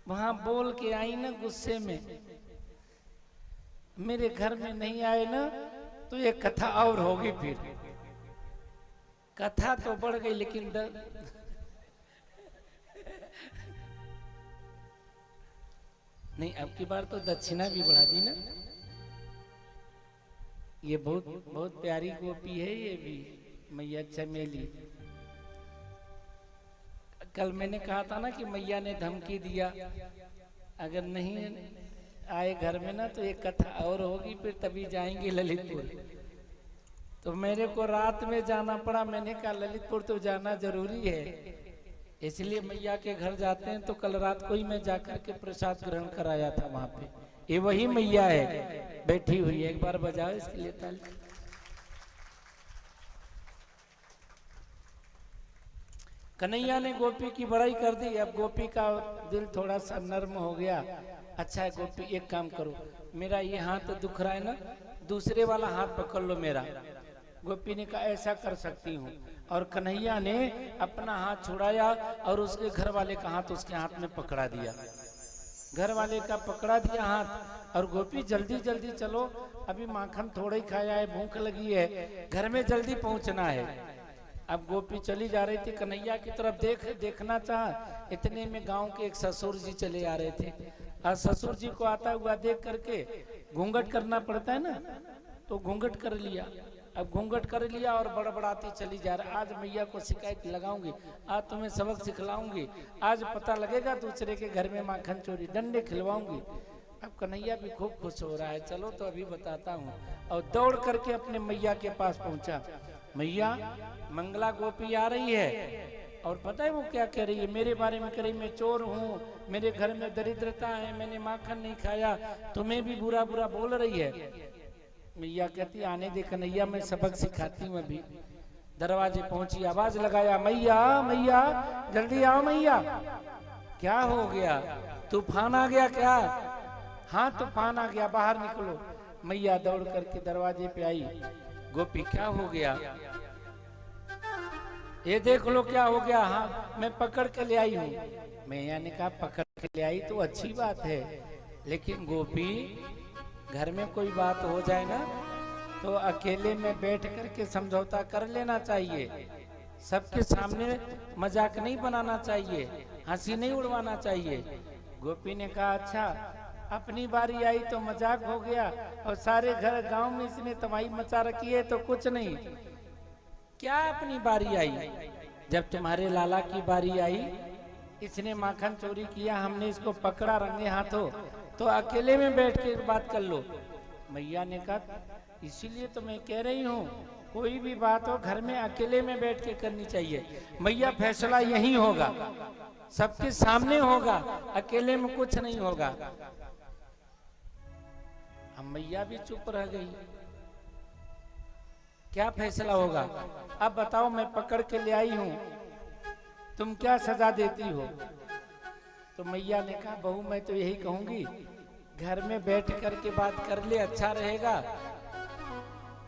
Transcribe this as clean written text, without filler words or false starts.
वहां बोल के आई ना गुस्से में, मेरे घर में नहीं आए ना तो ये कथा और होगी। फिर कथा तो बढ़ गई लेकिन नहीं, अब की बार तो दक्षिणा भी बढ़ा दी ना। ये बहुत बहुत प्यारी गोपी है ये भी, मैया चमेली। कल मैंने कहा था ना कि मैया ने धमकी दिया, अगर नहीं आए घर में ना तो एक कथा और होगी, फिर तभी जाएंगे ललितपुर। तो मेरे को रात में जाना पड़ा। मैंने कहा ललितपुर तो जाना जरूरी है, इसलिए मैया के घर जाते हैं। तो कल रात को ही मैं जाकर के प्रसाद ग्रहण कराया था वहां पे। ये वही मैया है बैठी हुई है, एक बार बजाओ इसके लिए ताली। कन्हैया ने गोपी की बड़ाई कर दी। अब गोपी का दिल थोड़ा सा नर्म हो गया। अच्छा है गोपी, एक काम करो, मेरा ये हाथ दुख रहा है ना, दूसरे वाला हाथ पकड़ लो मेरा। गोपी ने कहा ऐसा कर सकती हूँ। और कन्हैया ने अपना हाथ छुड़ाया और उसके घर वाले का हाथ उसके हाथ में पकड़ा दिया। घर वाले का पकड़ा दिया हाथ। और गोपी जल्दी जल्दी चलो, अभी माखन थोड़ा ही खाया है, भूख लगी है, घर में जल्दी पहुंचना है। अब गोपी चली जा रही थी, कन्हैया की तरफ देखना चाहा। इतने में गांव के एक ससुर जी चले आ रहे थे। और ससुर जी को आता हुआ देख करके घूंघट करना पड़ता है ना, तो घूंघट कर लिया। अब घूंघट कर लिया और बड़बड़ाती चली जा रहा, आज मैया को शिकायत लगाऊंगी, आज तुम्हें सबक सिखलाऊंगी, आज पता लगेगा दूसरे के घर में माखन चोरी, डंडे खिलवाऊंगी। अब कन्हैया भी खूब खुश हो रहा है, चलो तो अभी बताता हूँ। और दौड़ करके अपने मैया के पास पहुंचा। मैया, मंगला गोपी आ रही है और पता है वो क्या कह रही है, मेरे बारे में कह रही मैं चोर हूँ, मेरे घर में दरिद्रता है, मैंने माखन नहीं खाया, तुम्हें भी बुरा बुरा बोल रही है। मैया कहती आने दे कन्हैया, मैं सबक सिखाती हूँ अभी। दरवाजे पहुंची, आवाज लगाया, मैया मैया जल्दी आओ मैया। क्या हो गया, तूफान आ गया क्या? हाँ तूफान आ गया, बाहर निकलो। मैया दौड़ करके दरवाजे पे आई। गोपी क्या हो गया? ये देख लो क्या हो गया। हाँ मैं पकड़ के ले आई हूँ। मैया ने कहा पकड़ के ले आई तो अच्छी बात है, लेकिन गोपी घर में कोई बात हो जाए ना तो अकेले में बैठ करके समझौता कर लेना चाहिए। सबके सामने मजाक नहीं बनाना चाहिए, हंसी नहीं उड़वाना चाहिए। गोपी ने कहा अच्छा, अपनी बारी आई तो मजाक हो गया और सारे घर गांव में इसने तबाही मचा रखी है तो कुछ नहीं। क्या अपनी बारी आई? जब तुम्हारे लाला की बारी आई, इसने माखन चोरी किया, हमने इसको पकड़ा रंगे हाथों, तो अकेले में बैठ के बात कर लो। मैया ने कहा इसीलिए तो मैं कह रही हूँ, कोई भी बात हो घर में अकेले में बैठ के करनी चाहिए। मैया फैसला यही होगा, सबके सामने होगा, अकेले में कुछ नहीं होगा। हम मैया भी चुप रह गई। क्या फैसला होगा? अब बताओ, मैं पकड़ के ले आई हूं, तुम क्या सजा देती हो? तो मैया ने कहा बहू मैं तो यही कहूंगी, घर में बैठ करके बात कर ले, अच्छा रहेगा।